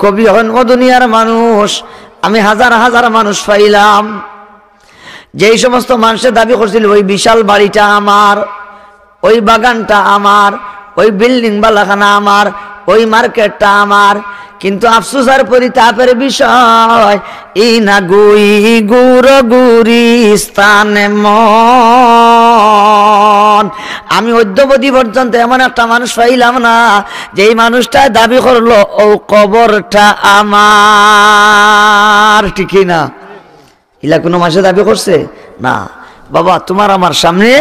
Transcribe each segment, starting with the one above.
কবি হন ও দুনিয়ার মানুষ, আমি হাজার হাজার মানুষ পাইলাম, যেই সমস্ত মানুষের দাবি করছিল ওই বিশাল বাড়িটা আমার, ওই বাগানটা আমার, ওই বিল্ডিং বালাখানা আমার, ওই মার্কেটটা আমার, কিন্তু আফসোস আর পরিতাপের বিষয় ই না গুই গুর গুরিস্তানে মন। আমি অদ্যবধি পর্যন্ত এমন একটা মানুষ পাইলাম না যেই মানুষটা দাবি করলো ও কবরটা আমার, ঠিকই না? ইলা কোনো মানুষে দাবি করছে না। বাবা তোমার আমার সামনে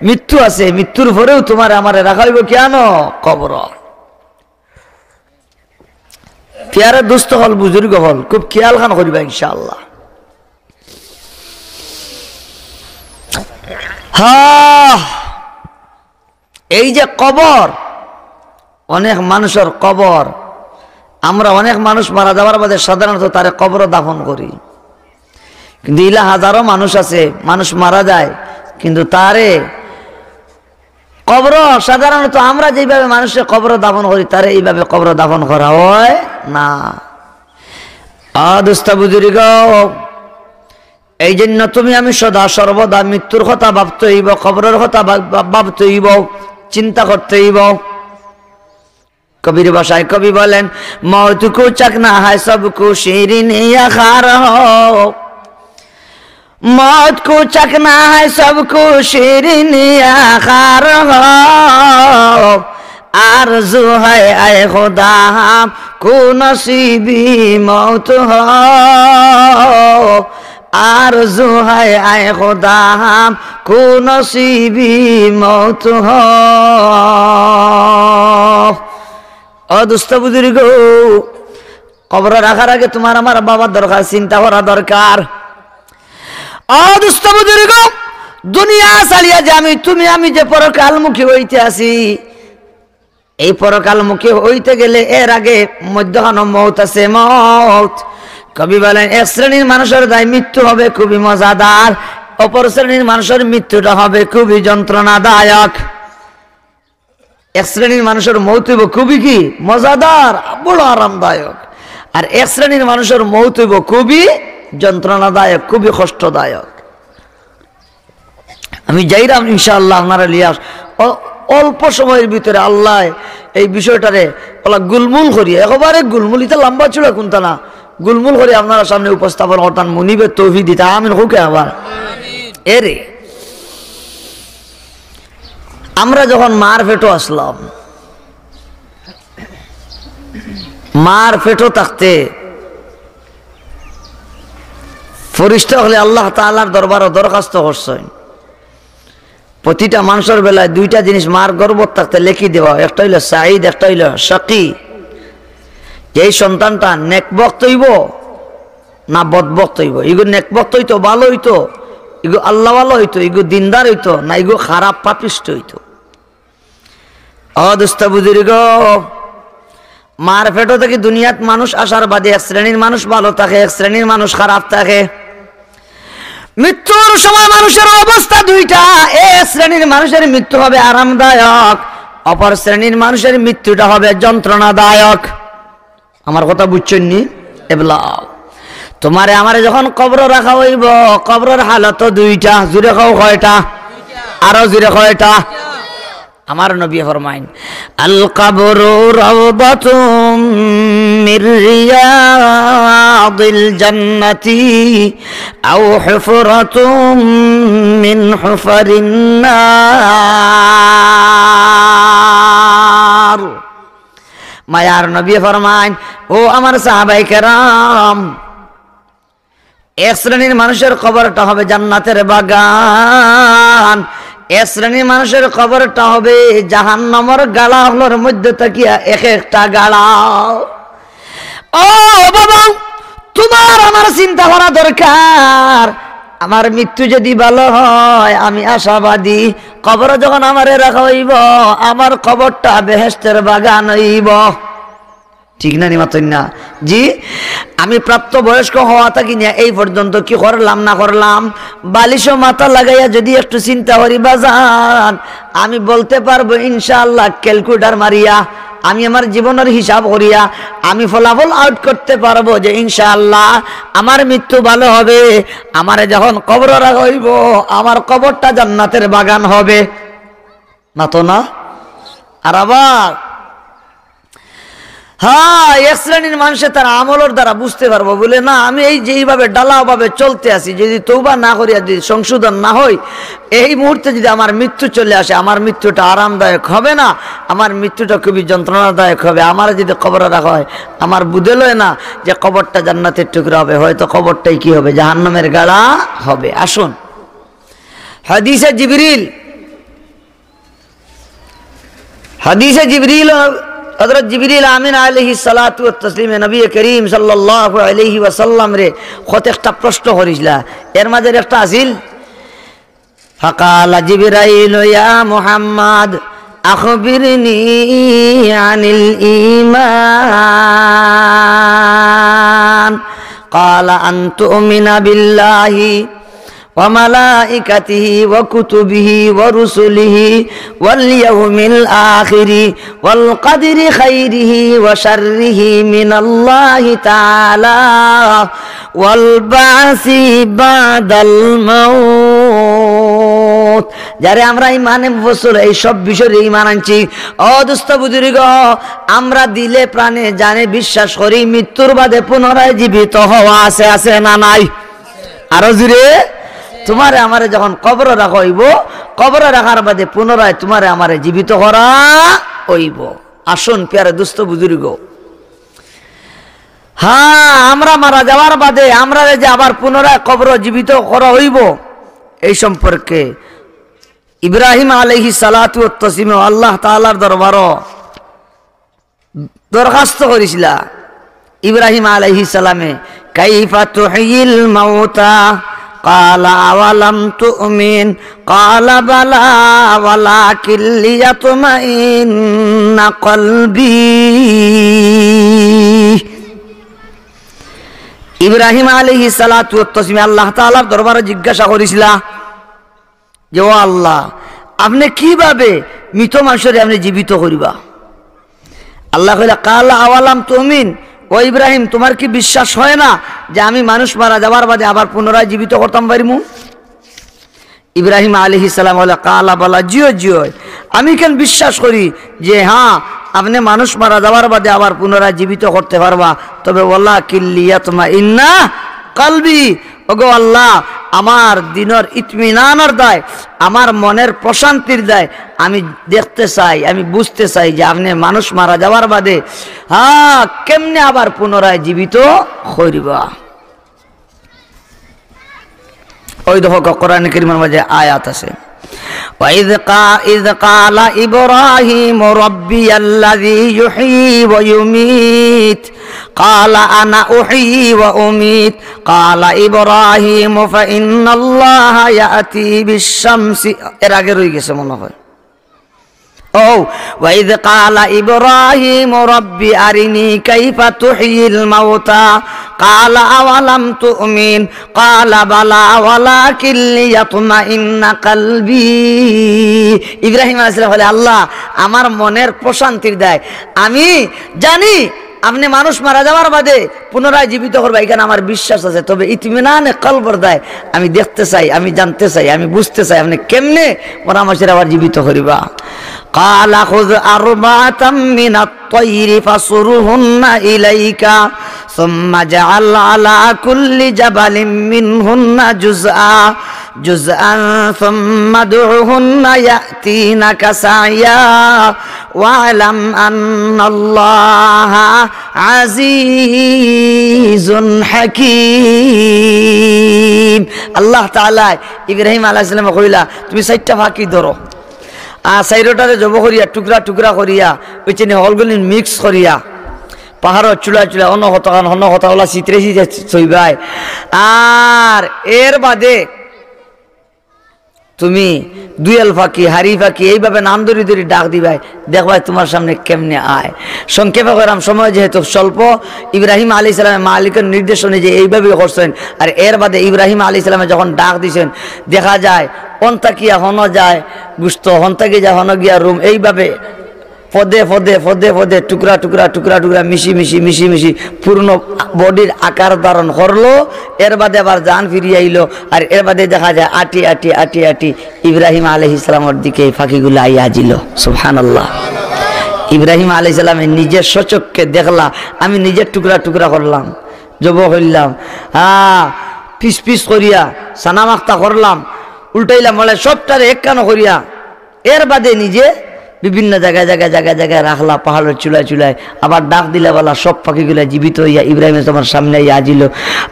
মৃত্যু আছে, মৃত্যুর পরেও তোমার আমারে রাখা হইব কেন? কবর। পেয়ারা দুস্থ হল, বুজুর্গ হল, খুব খেয়াল খান করিবা ইনশাআল্লাহ। এই যে কবর, অনেক মানুষের কবর, আমরা অনেক মানুষ মারা যাওয়ার বাদে সাধারণত তারে কবর দাফন করি, কিন্তু ইলা হাজারো মানুষ আছে, মানুষ মারা যায় কিন্তু তারে কবর সাধারণত আমরা যেভাবে মানুষের কবর দাফন করি তারে এইভাবে কবর দাফন করা হয় না। দোস্তা বুজুর্গ, এই জন্য তুমি আমি সদা সর্বদা মৃত্যুর কথা ভাবতে হইব, কবরের কথা ভাবতে হইব, চিন্তা করতে হইব। কবির ভাষায় কবি বলেন, মौत को चखना है सबको शीरीनी खार हो, मौत को चखना है सबको शीरीनी खार हो, आरज़ू है ऐ खुदा को नसीबी मौत हो, आरज़ू है ऐ खुदा को नसीबी मौत हो। অদুস্ত বুজুর্গ, কবর রাখার আগে তোমার আমার বাবার দরকার, চিন্তা করা দরকার। অদুস্ত বুজুর্গ, দুনিয়া চালিয়া যে তুমি আমি যে পরকালমুখী হইতে আছি, এই পরকালমুখী হইতে গেলে এর আগে মধ্যখানে মৌত আছে। মৌত কবি বলেন, এক শ্রেণীর মানুষের দায় মৃত্যু হবে খুবই মজাদার, অপর শ্রেণীর মানুষের মৃত্যুটা হবে খুবই যন্ত্রণাদায়ক। এক শ্রেণীর মানুষের মৌত হইব খুবই কি মজাদার, বড় আরামদায়ক, আর এক শ্রেণীর মানুষের মৌত হইব খুবই যন্ত্রণাদায়ক, খুবই কষ্টদায়ক। আমি যাইরাম ইনশাআল্লাহ আপনারা লিয়াস অল্প সময়ের ভিতরে আল্লাহ এই বিষয়টারে ওলা গুলমুল করি, একেবারে গুলমুল, ইটা লম্বা চূড়া কোনটা না, গুলমুল করে আপনারা সামনে উপস্থাপন করতাম। মুনিবের তৌফিক দিতা আমিন হুকে। আবার এরে আমরা যখন মার পেটো আসলাম, মার পেটো থাকতে ফরিস্তা হলে আল্লাহ তাআলার দরবারে দরখাস্ত করছেন, প্রতিটা মানুষের বেলায় দুইটা জিনিস মার গর্ভত থাকতে লেখি দেওয়া, একটা হইল সাঈদ, একটা হইল শাকী। এই সন্তানটা নেকবক্ত হইব না বদবক্ত হইব, ইগো নেকবক্ত হইতো ভালো হইতো, ইগো আল্লাহ ভালো হইতো, ইগো দিনদার হইতো না ইগো খারাপ পাপিষ্ট হইতো। অদুস্ত বুজুর্গ, মার পেটো থেকে দুনিয়াত মানুষ আসার বাদে এক শ্রেণীর মানুষ ভালো থাকে, এক শ্রেণীর মানুষ খারাপ থাকে। মৃত্যুর সময় মানুষের অবস্থা দুইটা, এক শ্রেণীর মানুষের মৃত্যু হবে আরামদায়ক, অপর শ্রেণীর মানুষের মৃত্যুটা হবে যন্ত্রণাদায়ক। আমার কথা বুঝছেন নি? এবলা তোমারে আমারে যখন কবর রাখা হইব, কবরের হালত দুইটা, জুড়ে খাও কয়টা? আরো জুড়ে কয়টা? আমার নবী ফরমাইন, আল কবরু রাওদাতুম মির রিয়াদিল জান্নাতি আও হুফরাতুম মিন হুফারিন নার। মায়ার নবী ফরমাইন, ও আমার সাহাবায়ে কেরাম, এক শ্রেণীর মানুষের কবরটা হবে জান্নাতের বাগান, এক শ্রেণীর মানুষের কবরটা হবে জাহান্নামের গাড়াগুলোর মধ্যে তাকিয়া এক একটা গাড়া। ও বাবা, তোমার আমার চিন্তা করা দরকার। আমার মৃত্যু যদি ভালো হয় আমি আশাবাদী, কবর যখন আমারে রাখা হইব আমার কবরটা বেহেশতের বাগান হইব। ঠিক না নিমাতন না? জি, আমি প্রাপ্ত বয়স্ক হওয়া থাকি না এই পর্যন্ত কি করলাম না করলাম, বালিশও মাথা লাগাইয়া যদি একটু চিন্তা করি বাজান, আমি বলতে পারবো ইনশাআল্লাহ ক্যালকুলেটর মারিয়া আমি আমার জীবনের হিসাব করিয়া আমি ফলাফল আউট করতে পারবো যে ইনশাআল্লাহ আমার মৃত্যু ভালো হবে, আমারে যখন কবর রাখা হইব আমার কবরটা জান্নাতের বাগান হবে না তো না। আর আবার হ্যাঁ, এক শ্রেণীর মানুষের তার আমলের দ্বারা বুঝতে পারবো বলে না আমি এই যেইভাবে ডালাভাবে চলতে আসি যদি তওবা না করিয়া যদি সংশোধন না হই, এই মুহূর্তে যদি আমার মৃত্যু চলে আসে আমার মৃত্যুটা আরামদায়ক হবে না, আমার মৃত্যুটা খুবই যন্ত্রণাদায়ক হবে। আমার যদি কবরে রাখা হয় আমার বুঝে লয় না যে কবরটা জান্নাতের টুকরা হবে, হয়তো কবরটাই কি হবে জাহান্নামের গাড়া হবে। আসুন হাদিসে জিবরিল হযরত জিবরিল আমিন আলাইহিস সালাতু ওয়াত তাসলিমে নবী করিম সাল্লাল্লাহু আলাইহি ওয়াসাল্লাম রে কত একটা প্রশ্ন করিসলা, এর মাঝে একটা আসিল ফাকালা জিবরাইল ইয়া মুহাম্মদ আখবিরনি আনিল ঈমান ক্বালা আন তুমিনা বিল্লাহি وملائكته وكتبه ورسله واليوم الآخر والقدر خيره وشره من الله تعالى والبعث بعد الموت। যারে আমরা ইমানে মুফাসসির এই সব বিষয়ে ঈমান আনছি, ও দোস্ত বুজুর্গ, আমরা দিলে প্রাণে জানে বিশ্বাস করি মৃত্যুর বাদে পুনরায় জীবিত হওয়া আছে, আছে না নাই? আরো জোরে তোমারে আমারে যখন কবরে রাখা হইব, কবরে রাখার বাদে পুনরায় তোমারে আমারে জীবিত করা হইব। আসুন প্যারে দুস্থ বুজুর্গ, হ্যাঁ আমরা মারা যাওয়ার বাদে আমরা যে আবার পুনরায় কবর জীবিত করা হইব এই সম্পর্কে ইব্রাহিম আলাইহিস সালাতু ওয়াত তাসলিম আল্লাহ তাআলার দরবারও দরখাস্ত করেছিল। ইব্রাহিম আলাইহিস সালামে কাইফা তুহিল মাউতা ক্বালা আওয়ালাম তুমিন ক্বালা বালা ওয়ালাকিন লিয়াতমাইন্না কলবি। ইব্রাহিম আলাইহিস সালাতু ওয়াত তাসলিম আল্লাহ তাআলার দরবারে জিজ্ঞাসা করেছিল যে ও আল্লাহ, আপনি কিভাবে মৃত মানুষের আপনি জীবিত করিবা? আল্লাহ কইলা ক্বালা আওয়ালাম তুমিন, ও ইব্রাহিম তোমার কি বিশ্বাস হয় না যে আমি মানুষ মারা যাওয়ার বাদে আবার পুনরায় জীবিত করতাম পারিমু? ইব্রাহিম আলাইহিস সালাম বলে ক্বালা বালা, জিও জিও, আমি কেন বিশ্বাস করি যে হ্যাঁ আপনি মানুষ মারা যাওয়ার বাদে আবার পুনরায় জীবিত করতে পারবা, তবে ওয়ালাকিন লিয়াতমাইন্না কলবি, ওগো আল্লাহ আমার দিনের ইতমিনানের দায়, আমার মনের প্রশান্তির দায় আমি দেখতে চাই, আমি বুঝতে চাই যে আপনি মানুষ মারা যাওয়ার বাদে হ্যাঁ কেমনে আবার পুনরায় জীবিত করিবা। ওই দেখো কোরআন কারীমের মাঝে আয়াত আছে, وإذ قال إبراهيم ربي الذي يحيي ويميت قال أنا أحيي وأميت قال إبراهيم فإن الله يأتي بالشمس এর আগে রয়ে গেছে মনে হয়। وإذ قال إبراهيم ربي أرني كيف تحيي الموتى قال أولم تؤمن قال بلى ولكن ليطمئن قلبي। ইব্রাহিম আলাইহিস সালাম বলে আল্লাহ আমার মনের প্রশান্তির দেয়, আমি জানি আপনি মানুষ মারা যাওয়ার বাদে পুনরায় জীবিত করবে, এখানে আমার বিশ্বাস আছে, তবে ইতমিনানে কলবর দেয় আমি দেখতে চাই, আমি জানতে চাই, আমি বুঝতে চাই আপনি কেমনে মরা মানুষের আবার জীবিত করিবা। قال خذ أربعة من الطير فصرهن إليك ثم اجعل على كل جبل منهن جزءا ثم ادعهن يأتينك سعيا واعلم أن الله عزيز حكيم। আল্লাহ তাআলা ইব্রাহিম আলাইহিস সালাম কইলা তুমি 4টা ফাঁকি ধরো, সাইরোটারে জব করিয়া টুকরা টুকরা করিয়া ওই চেনে হলগুলি মিক্স করিয়া পাহাড় চুলা চুলা অন্য হতা চিত্রে চইবাই, আর এর বাদে তুমি দুয়েল ফাঁকি হারি ফাঁকি এইভাবে নাম ধরি ধরি ডাক দিবাই, দেখবাই তোমার সামনে কেমনে আয়। সংক্ষেপে করাম সময় যেহেতু স্বল্প, ইব্রাহিম আলাইহিস সালামের মালিকের নির্দেশ অনুযায়ী এইভাবে করছেন। আর এর বাদে ইব্রাহিম আলাইহিস সালামে যখন ডাক দিছেন দেখা যায় অন্তা কিয়া হন যায় গুস্ত, হন্তা গিয়া হন গিয়া রুম, এইভাবে পদে পদে পদে পদে টুকরা টুকরা টুকরা টুকরা মিশি মিশি মিশি মিশি পূর্ণ বডির আকার ধারণ করলো। এর বাদে আবার জান ফিরিয়ে আইলো। আর এর বাদে দেখা যায় আটি আটি আটি আটি ইব্রাহিম আলাইহিস সালামের দিকে এই ফাঁকিগুলো আইয়া আজিল। সুবহানাল্লাহ। ইব্রাহিম আলাইহিস সালামে নিজের সচক্ষে দেখলা, আমি নিজের টুকরা টুকরা করলাম, জব করলাম, পিস পিস করিয়া সানামাক্তা করলাম, উল্টাইলাম, বলে সবটারে এক কানো করিয়া এর বাদে নিজে বিভিন্ন জায়গায় জায়গায় জায়গায় জায়গায় রাখলা, পাহাড়ের চুলায় চুলায়। আবার ডাক দিলা বলা সব পাখিগুলা জীবিত হইয়া ইব্রাহিমের তোমার সামনে আজিল।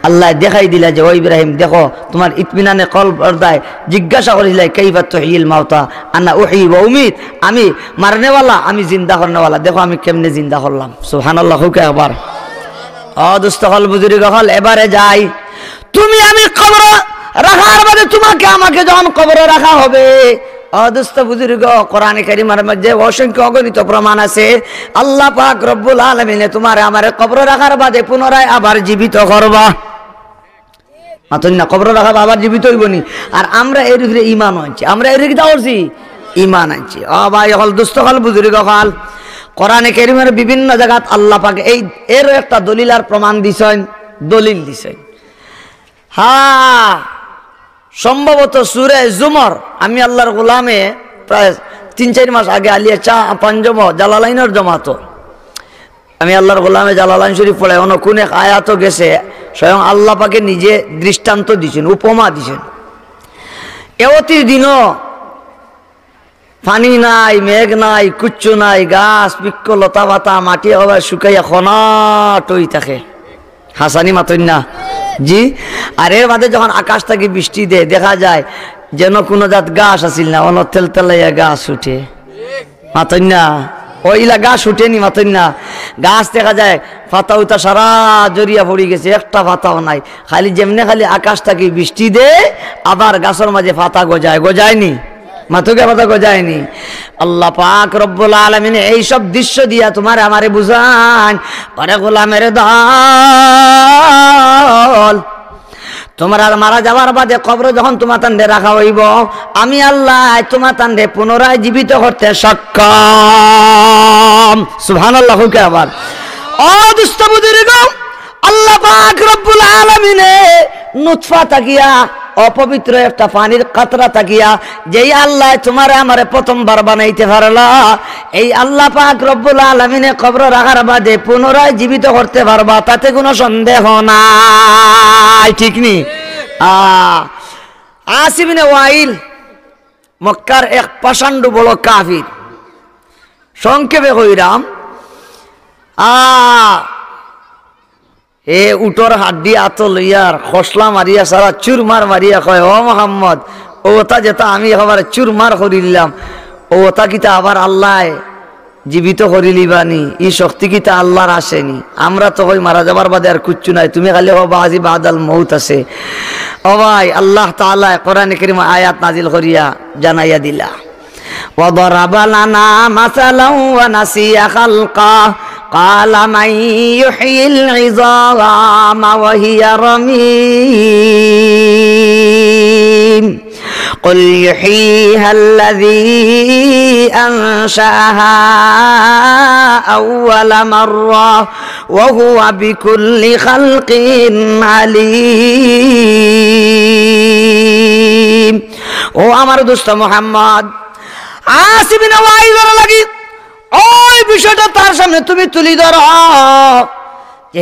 আল্লাহ দেখাই দিলা যে ও ইব্রাহিম দেখো, তোমার ইতমিনানে কল পর্দায় জিজ্ঞাসা করিলাই কাইফা তুহিল মাউতা আনা উহি ওয়া উমিত, আমি মারনেওয়ালা, আমি জিন্দা করনেওয়ালা, দেখো আমি কেমনে জিন্দা করলাম। সুবহানাল্লাহ। হুকে একবার দোস্ত হল বুজুর্গ হল, এবারে যাই, তুমি আমি কবর রাখার বাদে তোমাকে আমাকে যখন কবরে রাখা হবে, অদুস্ত বুজুর্গ, কোরআনে কারিমের মধ্যে অসংখ্য অগণিত প্রমাণ আছে। আল্লাহ পাক রব্বুল আলামিন তোমার আমার কবরে রাখার বাদে পুনরায় আবার জীবিত করবা। মাতুন না, কবরে রাখা আবার জীবিত হইবনি। আর আমরা এর উপরে ঈমান আনছি, আমরা এর কি দাওছি ঈমান আনছি। ভাই হল দোস্ত হল বুজুর্গ হল, কোরআনে কারিমের বিভিন্ন জায়গাত আল্লাহ পাক এই এর একটা দলিল আর প্রমাণ দিছেন, দলিল দিছেন। হ্যাঁ, সম্ভবত সূরা জুমর, আমি আল্লাহর গোলামে প্রায় 3-4 মাস আগে আলিয়া পাঞ্জম জালালাইনের জমাতো, আমি আল্লাহর গোলামে জালালাইন শরীফ পড়ে অন্য কোন এক আয়াতও গেছে, স্বয়ং আল্লাহ পাকে নিজে দৃষ্টান্ত দিছেন, উপমা দিছেন। এওতির দিনও পানি নাই, মেঘ নাই, কুচ্ছু নাই, গাছ বৃক্ষ লতা পাতা মাটি হবার শুকাইয়া খনাট হই থাকে। হাসানি মাতই না জি। আর এর বাদে যখন আকাশ থেকে বৃষ্টি দেয়, দেখা যায় যেন কোনো জাত গাছ আসিল না, অন তেল তেলাইয়া গাছ উঠে। মাতই না, ওইলা গাছ উঠেনি। মাতই না, গাছ দেখা যায় পাতা উতা সারা জড়িয়া পড়ে গেছে, একটা পাতাও নাই। খালি যেমনে খালি আকাশ থেকে বৃষ্টি দেয়, আবার গাছের মাঝে পাতা গজায়, গজায়নি মাথুকে পাতা গজায়নি। আল্লাহ পাক রব্বুল আলামিন এই সব দৃশ্য দিয়া তোমার আমারে বুঝান, ওরে গোলামের দল, তোমার আর মারা যাওয়ার বাদে কবরে যখন তোমার তান্ডে রাখা হইব, আমি আল্লাহ তোমার তান্ডে পুনরায় জীবিত করতে সক্ষম। সুবহানাল্লাহ। কে আবার দুষ্ট বুজুর্গ, আল্লাহ পাক রব্বুল আলামিনে নুতফা তাকিয়া, অপবিত্র একটা পানির কাতরা তাকিয়া যেই আল্লাহ তোমারে আমারে প্রথমবার বানাইতে পারলা, এই আল্লাহ পাক রব্বুল আলামিনে কবর রাখার বাদে পুনরায় জীবিত করতে পারবা, তাতে কোনো সন্দেহ নাই, ঠিক নি? আসিফ ইবনে ওয়াইল মক্কার এক পাষণ্ড বড় কাফির, সংক্ষেপে কইরাম, এ উটর হাড্ডি আত লইয়ার খসলা মারিয়া সারা চুরমার মারিয়া কয়, ও মোহাম্মদ, ওটা যেটা আমি এবার চুরমার করিলাম, ওটা কিতা আবার আল্লাহ জীবিত করিলিবানি, এই শক্তি কিতা আল্লাহর আসেনি। আমরা তো ওই মারা যাবার বাদে আর কিচ্ছু নাই, তুমি খালি ও বাজি বাদাল মউত আছে। ও ভাই, আল্লাহ তাআলা কোরআনে কারীমে আয়াত নাজিল করিয়া জানাইয়া দিলা, وضرب لنا مثلا ونسي خلقه قال من يحيي العظام وهي رميم قل يحييها الذي أنشأها أول مرة وهو بكل خلق عليم। ও আমার দোস্ত মুহাম্মদ, আসিফ ইবনে ওয়াইল লাগি ওই বিষয়টা তার সামনে তুমি তুলি ধরো,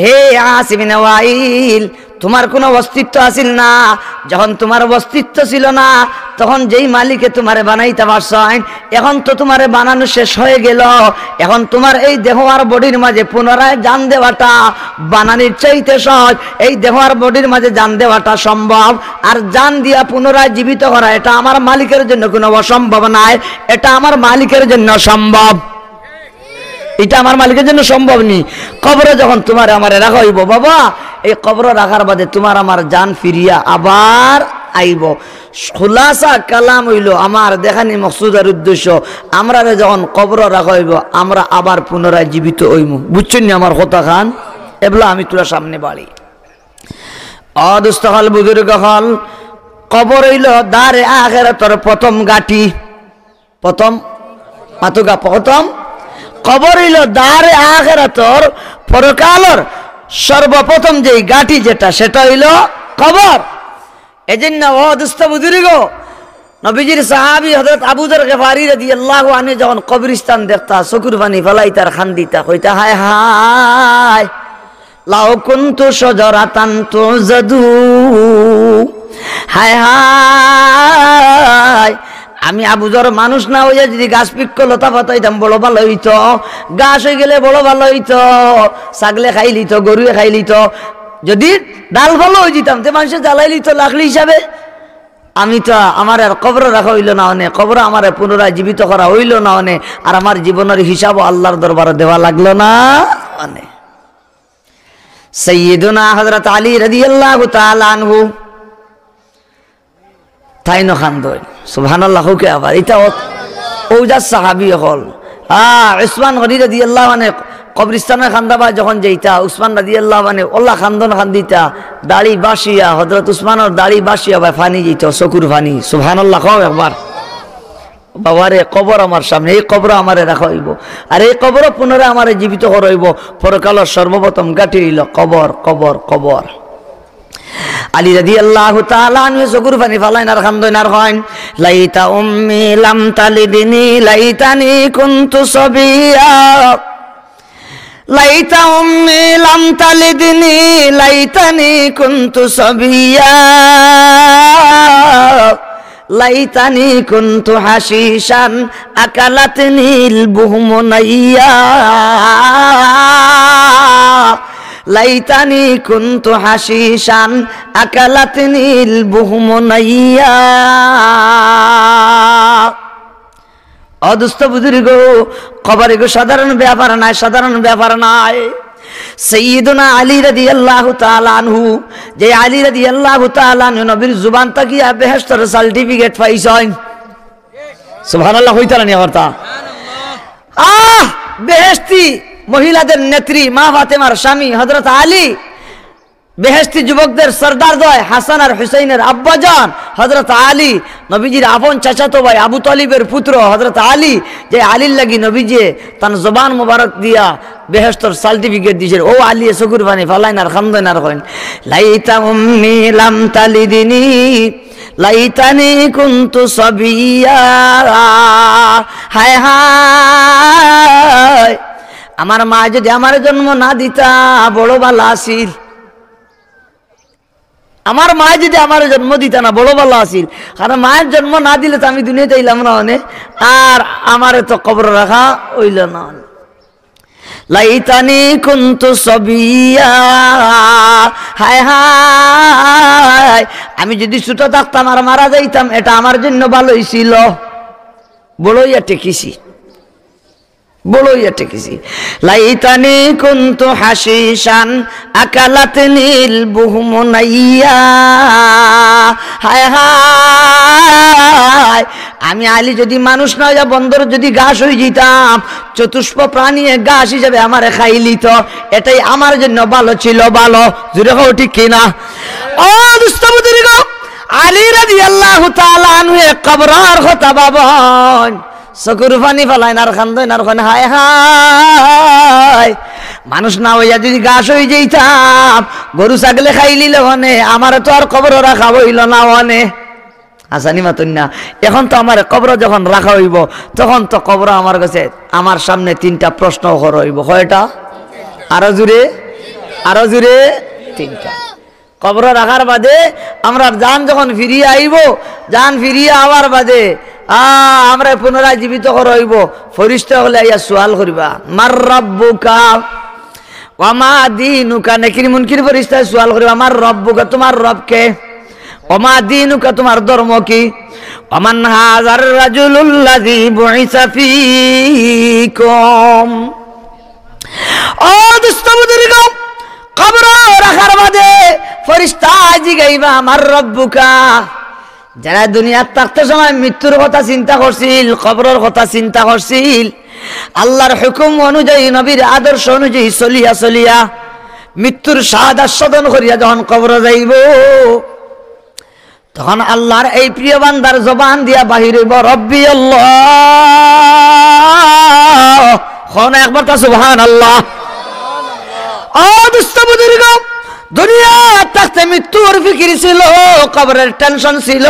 হে আসিফ ইবনে ওয়াইল, তোমার কোনো অস্তিত্ব আছিল না। যখন তোমার অস্তিত্ব ছিল না, তখন যেই মালিকে তোমারে বানাইতে পারছেন, এখন তো তোমারে বানানো শেষ হয়ে গেল। এখন তোমার এই দেহ আর বডির মাঝে পুনরায় জান দেওয়াটা বানানির চাইতে সহজ। এই দেহ আর বডির মাঝে জান দেওয়াটা সম্ভব, আর জান দিয়া পুনরায় জীবিত করা এটা আমার মালিকের জন্য কোনো অসম্ভব নাই, এটা আমার মালিকের জন্য সম্ভব। এটা আমার মালিকের জন্য সম্ভব নি। কবরে যখন তোমার আমারে রাখা হইব বাবা, এই কবর রাখার বাদে তোমার আমার জান ফিরিয়া আবার আইব। খুলাসা কালাম হইল আমার দেখানি মকসুদ আর উদ্দেশ্য, আমরা যখন কবর রাখা হইব আমরা আবার পুনরায় জীবিত হইব। বুঝছেন নি আমার কথা খান? এবলা আমি তোরা সামনে বাড়ি অদুস্ত হল বুজুর্গ হল, কবর হইল দারে আখিরাতের প্রথম গাঠি, প্রথম মাতুগা প্রথম কবর হইল দারে আখিরাতর পরকালর সর্বপ্রথম যেই গাটি যেটা সেটা হইল কবর। এজন্য ও দোস্ত বুজুর্গো, নবীজির সাহাবী হযরত আবু যর গফারি রাদিয়াল্লাহু আনহু যখন কবরস্থান দেখতা চকুর পানি ফলাইতার খান্দিতা কইতা হায় হায় লাউ কুনতু শাজারাতান তুজাদু, হায় হায় আমি আবু যর মানুষ না হইয়া যদি গাছ পিক্ক লতা পাতাইতাম বড় ভালো হইতো, গাছ হয়ে গেলে বড় ভালো হইতো, ছাগলে খাই লিত, গরুয়ে খাই লিত, যদি ডাল ভালো হয়ে যেতাম তে মানুষে জ্বালাই লিত লাকড়ি হিসাবে। আমি তো আমার আর কবর রাখা হইল না অনে, কবর আমার পুনরায় জীবিত করা হইল না অনে, আর আমার জীবনের হিসাবও আল্লাহর দরবারে দেওয়া লাগলো না অনে। সাইয়্যিদুনা হযরত আলী রাদিয়াল্লাহু তাআলা আনহু তাইনো খান্দই সুবহানাল্লাহ কে আবার এটা ওজা সাহাবী হল। উসমান গনি রাদিয়াল্লাহু আনহু কবরস্থানে খান্দাবা যখন যাইতা, উসমান রাদিয়াল্লাহু আনহু ওল্লা খান্দন খান্দিতা, দাড়ি বাসিয়া হযরত উসমানের দাড়ি বাসিয়া ভাই ফানি যেত, চকুর ফানি। সুবহানাল্লাহ কও একবার। বাবারে কবর আমার সামনে, এই কবর আমারে রাখা হইব, আর এই কবর পুনরায় আমারে জীবিত করা হইব। পরকালের সর্বপ্রথম গাটি হইল কবর কবর কবর। আলী রাদিয়াল্লাহু তাআলা আনহু চকুর পানি ফালাইন আর খান্দইন আর কইন লাইতা উম্মি লাম তালিদিনি লাইতানি কুনতু সাবিয়া, লাইতা উম্মি লাম তালিদিনি লাইতানি কুনতু সাবিয়া, লাইতানি কুনতু হাশিশান আকালাতনিল বুহমুনাইয়া, লাইতানি কুনতু হাশিশান আকালাতনিল বুহমুনাইয়া। অদুস্ত বুজুর্গ, কবর এগো সাধারণ ব্যাপার নাই, সাধারণ ব্যাপার নাই। সাইয়্যিদুনা আলী রাদিয়াল্লাহু তাআলা আনহু, যে আলী রাদিয়াল্লাহু তাআলা আনহু নবীর জুবান তাকিয়া বেহেশতের সার্টিফিকেট পাইছেন। সুবহানাল্লাহ হইতালা নি আমার তা বেহেশতি মহিলাদের নেত্রী মা ফাতেমার স্বামী হযরত আলী, বেহেশতি যুবকদের সরদার দয় হাসান আর হুসাইনের আব্বাজান হযরত আলী, নবীজির আপন চাচাতো ভাই আবু তালিবের পুত্র হযরত আলী, যে আলীর লাগি নবীজি তার জবান মুবারক দিয়া বেহেশতের সার্টিফিকেট দিয়েছে। ও আলী চকুর পানি ফালাইন আর খান্দইন আর কইন লাইতা উম্মি লাম তালিদিনি লাইতানি কুনতু সাবিয়া, হায় হায় আমার মা যদি আমার জন্ম না দিতা বড় ভালো আসিল, আমার মা যদি আমার জন্ম দিতা না বড় ভালো আসিল, কারণ মায়ের জন্ম না দিলে তো আমি দুনিয়াতে এলাম না অনে, আর আমার তো কবর রাখা হইল না। লাইতানি কুনতু সাবিয়া, হায় হায় আমি যদি ছোট থাকতাম আর মারা যাইতাম এটা আমার জন্য ভালোই ছিল। বড়ইয়া টেকিছি, বড়ইয়া টেকিছি। লাইতানি কুনতু হাশিশান আকালাতনিল বুহমুনাইয়া, হায় হায় আমি আলী যদি মানুষ না হইয়া বন্দর যদি ঘাস হয়ে যেতাম, চতুষ্প প্রাণী ঘাস হিসাবে আমারে খাইলিত, এটাই আমার জন্য ভালো ছিল। ভালো জুড়ে হোক ঠিক কিনা? ও দুস্তবুদ্দিগ আলী রাদিয়াল্লাহু তাআলা আনহু কবরের কথা ভাবন, চকুর পানি ফেলাইন আর খান্দইন আর কইন হায় হায় মানুষ না হইয়া যদি ঘাস হয়ে যেতাম, গরু ছাগলে খাইলিল হনে, আমার তো আর কবর রাখা হইল না হনে। আসানি মাতুন না, এখন তো আমার কবর যখন রাখা হইব তখন তো কবর আমার কাছে আমার সামনে তিনটা প্রশ্ন হইব। কয়টা? আরো জুড়ে, আরো জুড়ে তিনটা। কবর রাখার বাদে আমরা জান যখন ফিরিয়ে আইব, জান ফিরিয়ে আওয়ার বাদে আমরা পুনরায় জীবিত হইব। ফেরেশতা হলে আইয়া সওয়াল করিবা মার রাব্বুকা ওয়া মা দীনুকা, নেকির মুনকির ফেরেশতা সওয়াল করিবা মার রাব্বুকা, তোমার রব কে? ওয়া মা দীনুকা, তোমার ধর্ম কি? ওয়া মান হাযার রাজুলুল্লাযী বুইসা ফীকুম। ও দুস্তবুদ্দিগ কবর রাখার বাদে ফেরেশতা জিগাইবা মার রাব্বুকা, যারা দুনিয়ার থাকতে সময় মৃত্যুর কথা চিন্তা করছিল, কবরের কথা চিন্তা করছিল, আল্লাহর হুকুম অনুযায়ী নবীর আদর্শ অনুযায়ী চলিয়া চলিয়া মৃত্যুর শাহাদাত সাধন করিয়া যখন কবরে যাইব, তখন আল্লাহর এই প্রিয় বান্দার জবান দিয়া বাহির হইব রব্বি আল্লাহ খন একবার তা সুবহানাল্লাহ। ও দুস্থ বুজুর্গ, দুনিয়া থাকতে মৃত্যুর ফিকির ছিল, কবরের টেনশন ছিল,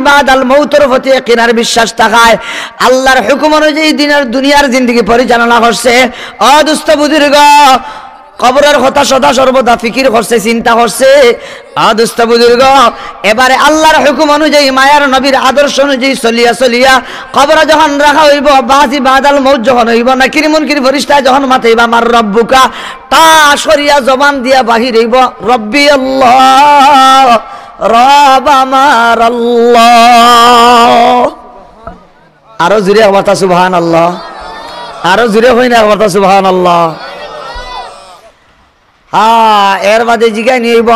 বাদাল মৌতের প্রতি কিনার বিশ্বাস থাকায় আল্লাহর হুকুম অনুযায়ী দুনিয়ার জিন্দগি পরিচালনা করছে। ও দুস্থ বুজুর্গ, কবরের কথা সদা সর্বদা ফিকির করছে, চিন্তা করছে। দুস্থ বুজুর্গ, এবারে আল্লাহর হুকুম অনুযায়ী মায়ার নবীর আদর্শ অনুযায়ী চলিয়া কবরে যখন রাখা হইব, বাদাল মৌত যখন হইব, নাকির মুনকির ফেরেশতা যখন মাথাইবা মার রব্বুকা, তা সরিয়া জবান দিয়া বাহির হইব রব্বি আল্লাহ, রব আমার আল্লাহ। আরো জুড়ে কথা সুবহানাল্লাহ, আরো জুড়ে হই না কথা সুবহানাল্লাহ। এর বাদে জিগাই নিব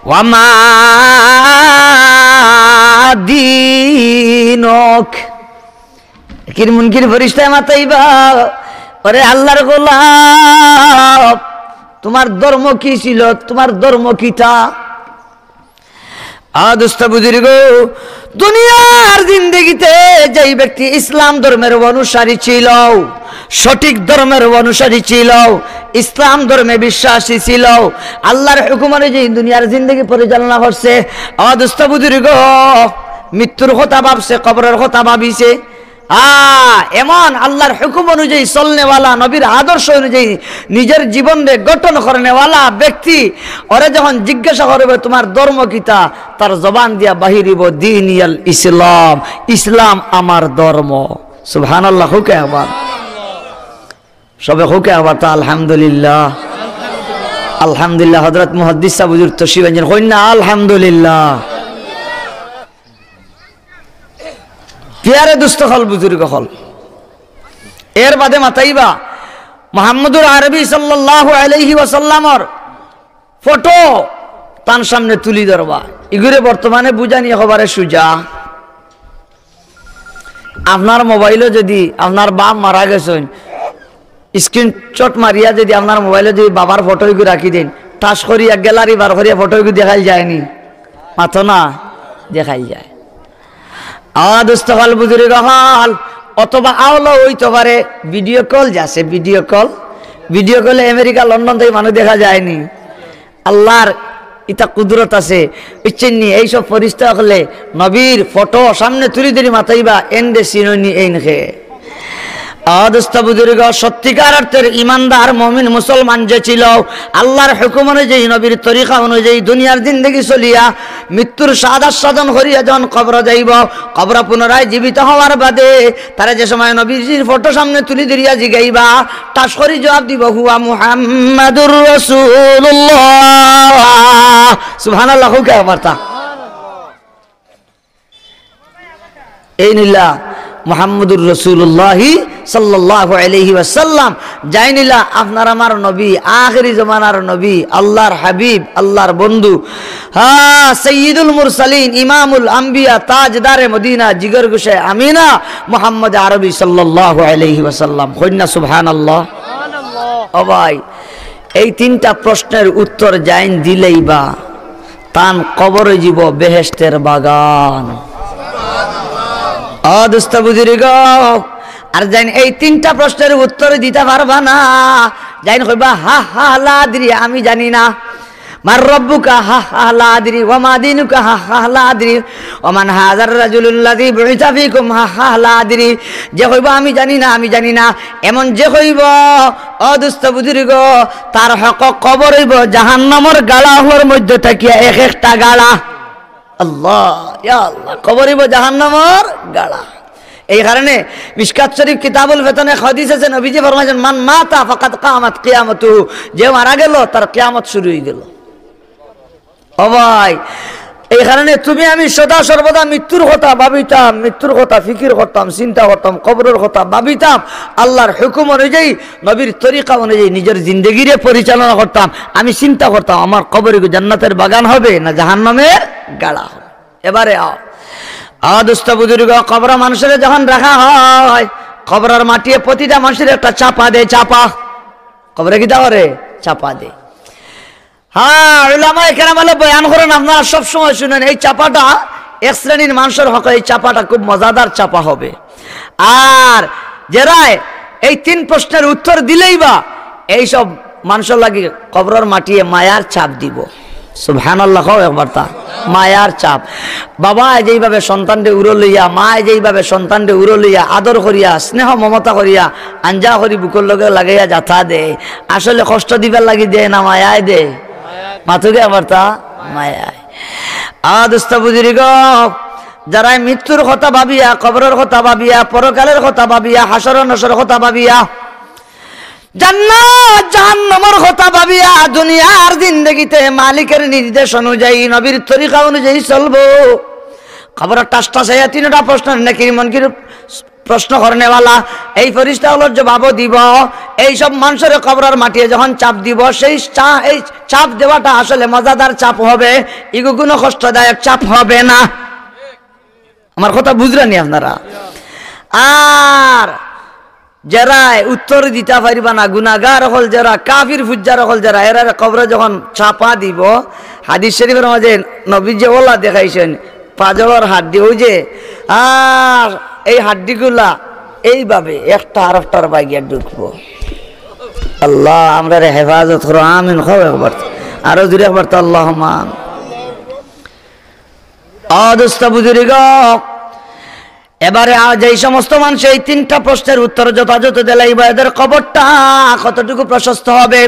ওয়ামা দীনক, কির মুনকির ফেরেশতা মাথাইবা, ওরে আল্লাহর গোলাম তোমার ধর্ম কি ছিল, তোমার ধর্ম কিটা? দুস্থ বুজুর্গ, দুনিয়ার জিন্দেগিতে যেই ব্যক্তি ইসলাম ধর্মের অনুসারী ছিল, সঠিক ধর্মের অনুসারী ছিল, ইসলাম ধর্মে বিশ্বাসী ছিল, আল্লাহর হুকুম অনুযায়ী দুনিয়ার জিন্দেগি পরিচালনা করছে, দুস্থ বুজুর্গ মৃত্যুর কথা ভাবছে, কবরের কথা ভাবিছে। এমন আল্লাহর হুকুম অনুযায়ী চলনেওয়ালা, নবীর আদর্শ অনুযায়ী নিজের জীবনে গঠন করনেওয়ালা ব্যক্তি, ওরা যখন জিজ্ঞাসা করবে তোমার ধর্ম কিতা, তার জবান দিয়া বাহিরিব দীনিয়াল ইসলাম, ইসলাম আমার ধর্ম। সুবহানাল্লাহ, হুকে আবার সবে হুকে আবার তা আলহামদুলিল্লাহ, আলহামদুলিল্লাহ। হযরত মুহাদ্দিস সাহেব হুজুর তশরিফ আনছেন, কইনা আলহামদুলিল্লাহ। পিয়ারে দুস্থ হল বুজুর্গ হল। এর বাদে মাতাইবা মুহাম্মদুর আরবি সাল্লাল্লাহু আলাইহি ওয়াসাল্লামর ফটো তার সামনে তুলি ধরবা। ইগুরে বর্তমানে বুঝানি একেবারে সুজা। আপনার মোবাইলে যদি আপনার বাপ মারা গেছেন, স্ক্রিনশট মারিয়া যদি আপনার মোবাইলে যদি বাবার ফটো ইগু রাখি দেন, টাচ করিয়া গ্যালারি বার করিয়া ফটো ইগু দেখাই যায়নি, মাথো না দেখাই যায়। দুস্থ হল বুজুর্গ হল, অথবা আওলা হইতে পারে ভিডিও কল যাচ্ছে, ভিডিও কলে আমেরিকা লন্ডন থেকে মানুষ দেখা যায়নি। আল্লাহর ইতা কুদরত আছে, বুঝছেন নি? এইসব ফেরেশতা হলে নবীর ফটো সামনে তুলি ধরি মাথাইবা এন্ডে সিননি এইনখে। দুস্থ বুজুর্গ, সত্যিকার অর্থের ইমানদার মুমিন মুসলমান যে ছিল, আল্লাহর হুকুম অনুযায়ী নবীর তরিকা অনুযায়ী দুনিয়ার জিন্দেগি চলিয়া মৃত্যুর স্বাদ আস্বাদন করিয়া যখন কবর যাইব, কবর পুনরায় জীবিত হওয়ার বাদে তারা যে সময় নবীজির ফটো সামনে তুলি ধরিয়া জিগাইবা, টাস করি জবাব দিব হুয়া মুহাম্মাদুর রাসূলুল্লাহ। সুবহানাল্লাহ, হুকে বার্তা এই নিলা মুহাম্মদুর রাসূলুল্লাহি সাল্লাল্লাহু আলাইহি ওয়াসাল্লাম, জাইনিলা আপনার আমার নবী, আখিরি জমানার নবী, আল্লাহর হাবিব, আল্লাহর বন্ধু, সাইয়্যিদুল মুরসালিন, ইমামুল আম্বিয়া, তাজদারে মদিনা, জিগর গোশে আমিনা, মুহাম্মদ আরবি সাল্লাল্লাহু আলাইহি ওয়াসাল্লাম। কইনা সুবহানাল্লাহ। ও ভাই, এই তিনটা প্রশ্নের উত্তর জাইন দিলেই বা তান কবরে জীব বেহেশতের বাগান। দুস্থ বুজুর্গ, আর জাইন এই তিনটা প্রশ্নের উত্তর দিতে পারবা না, জাইন কইবা হা হা লা আদরি, আমি জানি না। মার রব্বুকা, হা হা লা আদরি। ওয়া মা দীনুকা, হা হা লা আদরি। ওয়া মান হাযার রাজুলুল্লাযী বুইসা ফীকুম, হা হা লা আদরি। যে কইবা আমি জানি না, আমি জানি না, এমন যে কইব, দুস্থ বুজুর্গ, তার হক কবর হইব জাহান্নামের গালাহর মধ্যে থাকিয়া এক একটা গালা। আল্লাহ, ইয়া আল্লাহ, কবর হইব জাহান্নামের গালা। এই কারণে মিশকাত শরীফ কিতাবুল ফিতনে হাদিস আছে, নবীজি ফরমায়েছেন মান মাতা ফাকাদ কামাত কিয়ামতুহু, যে মারা গেল তার কিয়ামত শুরু হয়ে গেল। ও ভাই, এই কারণে তুমি আমি সদা সর্বদা মৃত্যুর কথা ভাবিতাম, মৃত্যুর কথা ফিকির করতাম, চিন্তা করতাম, কবরের কথা ভাবিতাম, আল্লাহর হুকুম অনুযায়ী নবীর তরিকা অনুযায়ী নিজের জিন্দেগিরে পরিচালনা করতাম। আমি চিন্তা করতাম আমার কবরে জান্নাতের বাগান হবে না জাহান্নামের গাড়া হবে। এবারে দুস্থ বুজুর্গ, কবর মানুষের যখন রাখা হয়, কবরের মাটিয়ে প্রতিটা মানুষের একটা চাপা দেয়, চাপা। কবরে কি দেওয়ারে চাপা দেয়। উলামায়ে কেরাম বলে বয়ান করেন, আপনারা সবসময় শুনেন, এই চাপাটা এক শ্রেণীর মানুষের হক, এই চাপাটা খুব মজাদার চাপা হবে। আর যারা এই 3 প্রশ্নের উত্তর দিলেই বা এইসব মানুষের লাগে কবরের মাটিয়ে মায়ার চাপ দিব। সুবহানাল্লাহ একবার তা মায়ার চাপ। বাবা যেইভাবে সন্তানকে উড়ো লইয়া, মা যেইভাবে সন্তানকে উড়ো লইয়া আদর করিয়া স্নেহ মমতা করিয়া আঞ্জা করি বুকুর লগে লাগাইয়া যাথা দে, আসলে কষ্ট দিবার লাগি দে না মায়ায় দে? মাথুকে আবার তা মায়ায়। দোস্ত বুঝিরি গো, যারা মৃত্যুর কথা ভাবিয়া, কবরের কথা ভাবিয়া, পরকালের কথা ভাবিয়া, হাসর নসর কথা ভাবিয়া, জান্নাত জাহান্নামের কথা ভাবিয়া দুনিয়ার জিন্দেগিতে মালিকের নির্দেশ অনুযায়ী নবীর তরিকা অনুযায়ী চলবো, খবরের টাসটা চাইয়া 3টা প্রশ্ন নেকির মনকির প্রশ্ন করনেওয়ালা এই ফেরেশতা হলো জবাব দিব। এই সব মানুষের কবরের মাটিয়ে যখন চাপ দিব, এই চাপ দেওয়াটা আসলে মজাদার চাপ হবে, এগুলো কোনো কষ্টদায়ক চাপ হবে না। আমার কথা বুঝলেন আপনারা? আর যারা উত্তর দিতে পারবা না, গুনাহগার হল যারা, কাফির ফুজ্জার হল যারা, এরা কবরে যখন চাপা দিব, হাদিস শরীফের মাঝে নবী যে ওলা দেখাইছেন পাজরের হাড্ডি, ওই যে আর এই হাড্ডিগুলা এইভাবে একটা আরেকটার বাইগিয়া ঢুকবো। আল্লাহ আমরা হেফাজত করো, আমিন। একবার আরো দূরে একবার তো আল্লাহ মান। অদস্তা বুঝুরি গ, এবারে যেই সমস্ত মানুষ এই 3টা প্রশ্নের উত্তর যথাযথ দিলাইবা, এদের কবরটা কতটুকু প্রশস্ত হবে?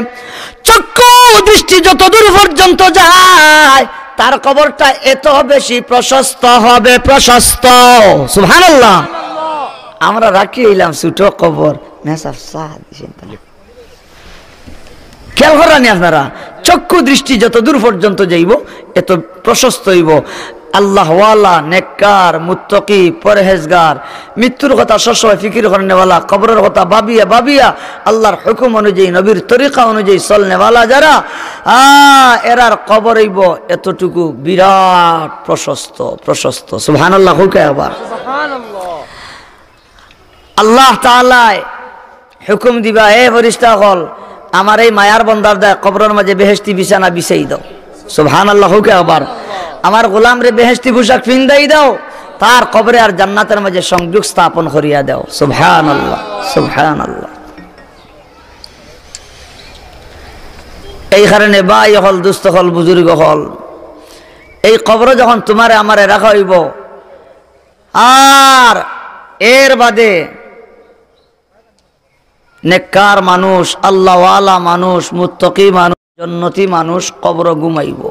চক্ষু দৃষ্টি যত দূর পর্যন্ত যায় তার কবরটা এত বেশি প্রশস্ত হবে, প্রশস্ত। সুবহানাল্লাহ। আমরা রাখি এলাম ছোট কবর, খেয়াল করেন আপনারা, চক্ষু দৃষ্টি যত দূর পর্যন্ত যাইব এত প্রশস্ত হইব। আল্লাহওয়ালা, নেককার, মুত্তাকি, পরহেজগার, মৃত্যুর কথা সবসময় ফিকির করেনেওয়ালা, কবরের কথা ভাবিয়া ভাবিয়া আল্লাহর হুকুম অনুযায়ী নবীর তরিকা অনুযায়ী চলনেওয়ালা যারা, এরার কবর হইব এতটুকু বিরাট প্রশস্ত, প্রশস্ত। সুবহানাল্লাহ। হুকে আবার আল্লাহ তাআলা হুকুম দিবা, হে ফেরেশতা হল আমার এই মায়ার বন্দার দা কবরের মাঝে বেহেশতি বিছানা বিছাই দাও। সুবহানাল্লাহ। হুকে আবার আমার গোলাম রে বেহেশতি পোশাক পিন্দাই দাও, তার কবরে আর জান্নাতের মাঝে সংযোগ স্থাপন করিয়া দাও। সুবহানাল্লাহ, সুবহানাল্লাহ। এই কারণে ভাই হল, দুস্থ হল, বুজুর্গ হল, এই কবর যখন তোমারে আমারে রাখা হইব, আর এর বাদে নেককার মানুষ, আল্লাহওয়ালা মানুষ, মুত্তাকি মানুষ, জান্নাতি মানুষ কবর ঘুমাইব,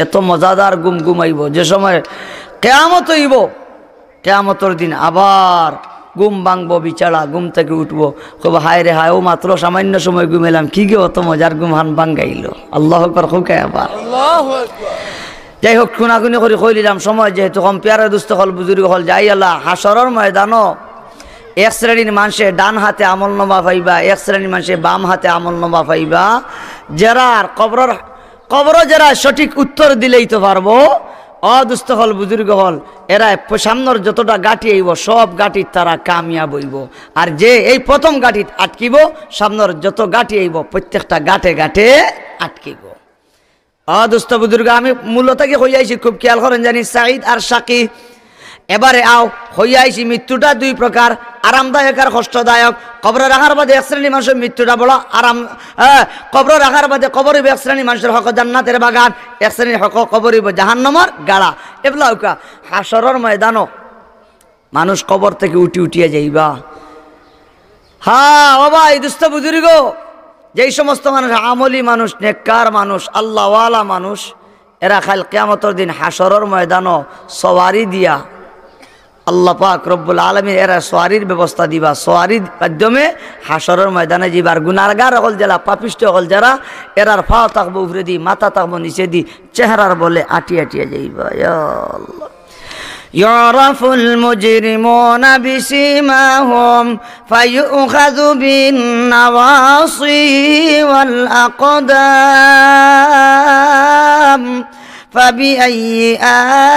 এত মজাদার ঘুমাইব যে সময় কিয়ামত হইব, কিয়ামতের দিন আবার ঘুম ভাঙবো, বিছাড়া ঘুম থেকে উঠবো, খুব হায় রে হায়, ও মাত্র সামান্য সময় ঘুমাইলাম, কি গে অত মজার ঘুম হান ভাঙ্গাইল। আল্লাহ আকবার। খুব আবার যাই হোক, খুনাখুনি করে কইলিলাম, সময় যেহেতু কম, পেয়ারে দুস্থ হল, বুজুর্গ হল, যাই আল্লাহ হাসরের ময়দানও এক শ্রেণীর মানুষে ডান হাতে আমলনামা পাইবা, এক শ্রেণীর মানুষে বাম হাতে আমলনামা পাইবা। যারা কবর যারা সঠিক উত্তর দিলেই তো পারবো, অদুস্থ হল, বুজুর্গ হল, এরা সামনের যতটা গাঁটি আইব সব গাঁটির তারা কামিয়াব হইব। আর যে এই প্রথম গাঁটিত আটকিব, সামনের যত গাঁটি আইব প্রত্যেকটা গাঁটে গাঁটে আটকিব। অদুস্থ বুজুর্গ, আমি মূলত কি হইয়াছি খুব খেয়াল করেন জানি, সাঈদ আর সাকি। এবারে আও হইয়াছি, মৃত্যুটা 2 প্রকার, আরামদায়ক আর কষ্টদায়ক। কবরে রাখার বাদে এক শ্রেণী মানুষের মৃত্যুটা বড় আরাম, কবর রাখার বাদে কবর হইব এক শ্রেণী মানুষের হক জান্নাতের বাগান, এক শ্রেণীর হক কবর হইব জাহান্নামের গাড়া। এবলা হাসরের ময়দানও মানুষ কবর থেকে উঠিয়া যাইবা। ও ভাই দুস্থ বুজুর্গ, যেই সমস্ত মানুষ আমলি মানুষ, নেককার মানুষ, আল্লাহওয়ালা মানুষ, এরা খাল কিয়ামতের দিন হাসরের ময়দানও সওয়ারি দিয়া আল্লাহ পাক রব্বুল আলামিন এরা সোয়ারির ব্যবস্থা দিবা, সোয়ারির মাধ্যমে হাসরের ময়দানে যাবার। গুনাহগার হল যারা, পাপিষ্ট হল যারা, এরার পা থাকবো উপরে দি, মাথা থাকবো নিচে দি, চেহারার বলে আটিয়া যাইবা। ইয়া আল্লাহ। ইয়ারাফুল মুজরিমুনা বিসিমাহুম ফায়ুখাযু বিন নাওয়াসি ওয়াল আকদাম فبأي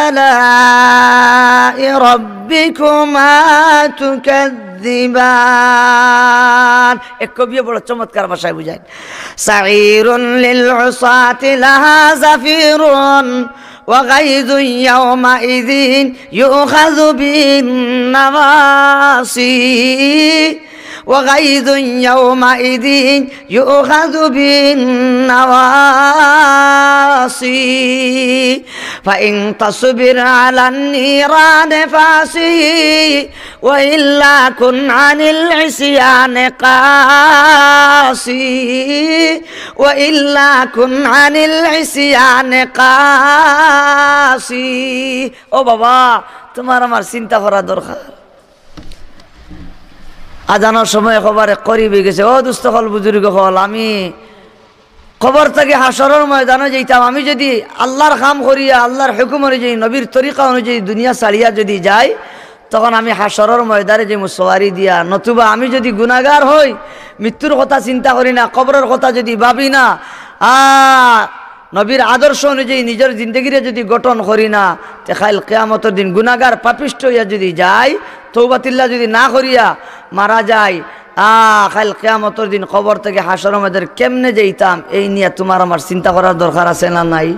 آلاء ربكما تكذبان। এক কবি বড় চমৎকার ভাষায় বুঝায়, সাঈরুন লিল উসাতি লাহা জাফিরুন ওয়া গাইযু ইয়াওমাইযিন ইউখাযু বিন নাওয়াসি وغيظ يومئذ يؤخذ بالنواصي فإن تصبر على النيران فاسه وإلا كن عن العصيان قاسي وإلا كن عن العصيان قاسي ও বাবা তোমার আমার চিন্তা করা দরকার আজানোর সময় খবরে করিবে গেছে ও দুস্থ হল বুজুর্গ হল আমি খবর থেকে হাসরের ময়দানে যাইতাম আমি যদি আল্লাহর কাম করিয়া আল্লাহর হুকুম অনুযায়ী নবীর তরিকা অনুযায়ী দুনিয়া ছাড়িয়া যদি যাই তখন আমি হাসরের ময়দানে যে মুসওয়ারি দিয়া নতুবা আমি যদি গুনাহগার হই মৃত্যুর কথা চিন্তা করি না কবরের কথা যদি ভাবি না নবীর আদর্শ অনুযায়ী নিজের জিন্দগিরে যদি গঠন করি না তে কাল কিয়ামতের দিন গুনাহগার পাপিষ্ঠ হইয়া যদি যাই তওবাতিল্লাহ যদি না করিয়া মারা যায় কাল কিয়ামতের দিন কবর থেকে হাসরের ময়দানে কেমনে যাইতাম এই নিয়ে তোমার আমার চিন্তা করার দরকার আছে না নাই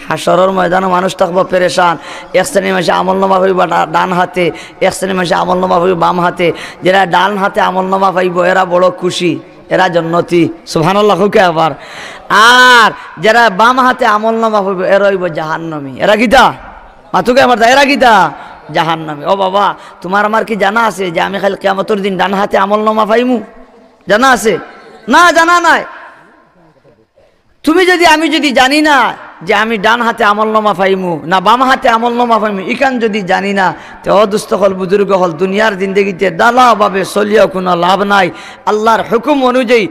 হাসরের ময়দানে মানুষ থাকবো পেরেশান এক শ্রেণীর মাসে আমলনামা পাইব ডান হাতে এক শ্রেণীর মাসে আমলনামা পাইব বাম হাতে যারা ডান হাতে আমলনামা পাইব এরা বড় খুশি এরা জান্নাতি সুবহানাল্লাহ কে আবার আর যারা বাম হাতে আমলনামা পাইব এরা হইব জাহান্নামী এরা কিতা মাতুকে আমার এরা কিতা জাহান্নামী ও বাবা তোমার আমার কি জানা আছে যে আমি খালি কিয়ামতের দিন ডান হাতে আমলনামা পাইমু জানা আছে না জানা নাই তুমি যদি আমি যদি জানি না যে আমি ডান হাতে আমলনামা পাইমু না বাম হাতে আমলনামা পাইমু ইখান যদি জানি না তো অদুস্থ হল বুজুর্গ হল দুনিয়ার জিন্দগিতে দালাভাবে চলিয়া কোনো লাভ নাই আল্লাহর হুকুম অনুযায়ী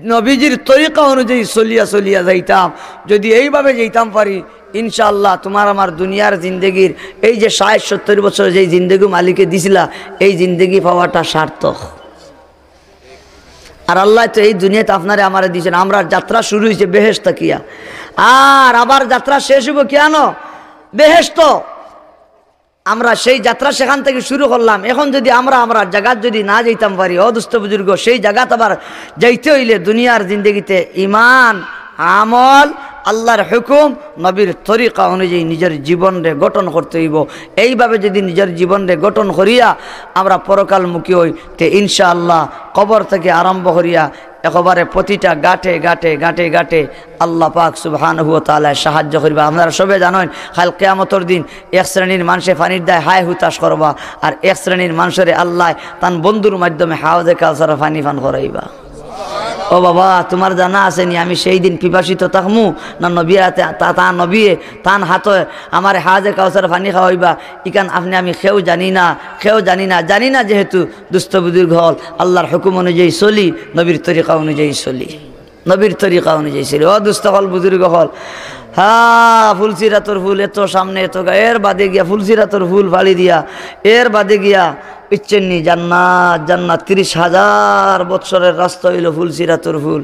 নবীজির তরিকা অনুযায়ী চলিয়া যাইতাম যদি এইভাবে যাইতাম পারি ইনশাআল্লাহ তোমার আমার দুনিয়ার জিন্দগির এই যে ৬০-৭০ বছর যেই জিন্দগি মালিকে দিছিলা এই জিন্দগি পাওয়াটা সার্থক আর আল্লাহ তো এই দুনিয়াতে আপনারে আমারে দিয়েছেন আমরা যাত্রা শুরু হয়েছে বেহেশত কিয়া আর আবার যাত্রা শেষ হইব কেন বেহেশত আমরা সেই যাত্রা সেখান থেকে শুরু করলাম এখন যদি আমরা জায়গা যদি না যাইতাম পারি অদুস্থ বুজুর্গ সেই জায়গাতে আবার যাইতে হইলে দুনিয়ার জিন্দগিতে ঈমান আমল আল্লাহর হুকুম নবীর তরিকা অনুযায়ী নিজের জীবনরে গঠন করতে হইব এইভাবে যদি নিজের জীবনরে গঠন করিয়া আমরা পরকালমুখী হই তে ইনশাআল্লাহ কবর থেকে আরম্ভ করিয়া একেবারে প্রতিটা গাঁটে গাঁটে গাঁটে গাঁটে আল্লাহ পাক সুবহানাহু ওয়া তাআলা সাহায্য করবা আপনারা সবে জানেন কাল কিয়ামতের দিন এক শ্রেণীর মানুষে পানির দায় হায় হুতাশ করবা আর এক শ্রেণীর মানুষের আল্লাহ তান বন্ধুর মাধ্যমে হাওজে কাউসার পানি পান করাইবা ও বাবা তোমার জানা আছে নি আমি সেই দিন পিপাসিত থাকমু না নবীতে নবীয়ে তান হাতে আমার হাজে কাউসার পানি খাওয়াইবা ইকান আপনি আমি খেও জানি না যেহেতু দুস্থ বুজুর্গ হল আল্লাহর হুকুম অনুযায়ী চলি নবীর তরিকা অনুযায়ী চলি ও দুস্থ হল বুজুর্গ হল ফুলসিরাতর ফুল এত সামনে এত এর বাদে গিয়া ফুলসিরাতর ফুল ফালি দিয়া এর বাদে গিয়া ইচ্ছেননি জান্নাত ৩০,০০০ বৎসরের রাস্তা হইল ফুলসিরাতর ফুল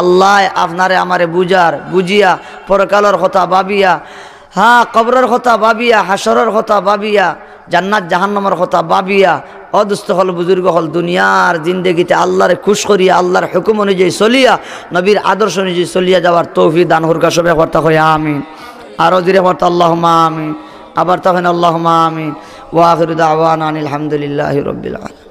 আল্লাহ আপনারে আমারে বুঝিয়া পরকালের কথা ভাবিয়া কবরের কথা ভাবিয়া হাসরের কথা ভাবিয়া জান্নাত জাহান্নামের কথা ভাবিয়া অদুস্থ হল বুজুর্গ হল দুনিয়ার জিন্দগিতে আল্লাহরে খুশ করিয়া আল্লাহর হুকুম অনুযায়ী চলিয়া নবীর আদর্শ অনুযায়ী চলিয়া যাওয়ার তৌফিক দান হুরকা সবে কর্তা হয় আমিন আরো ধীরে কর্তা আল্লাহুম্মা আমিন আবার তখন আল্লাহুম্মা আমিন ওয়া আখিরু দাওয়ানা আনিল হামদুলিল্লাহি রাব্বিল আলামিন।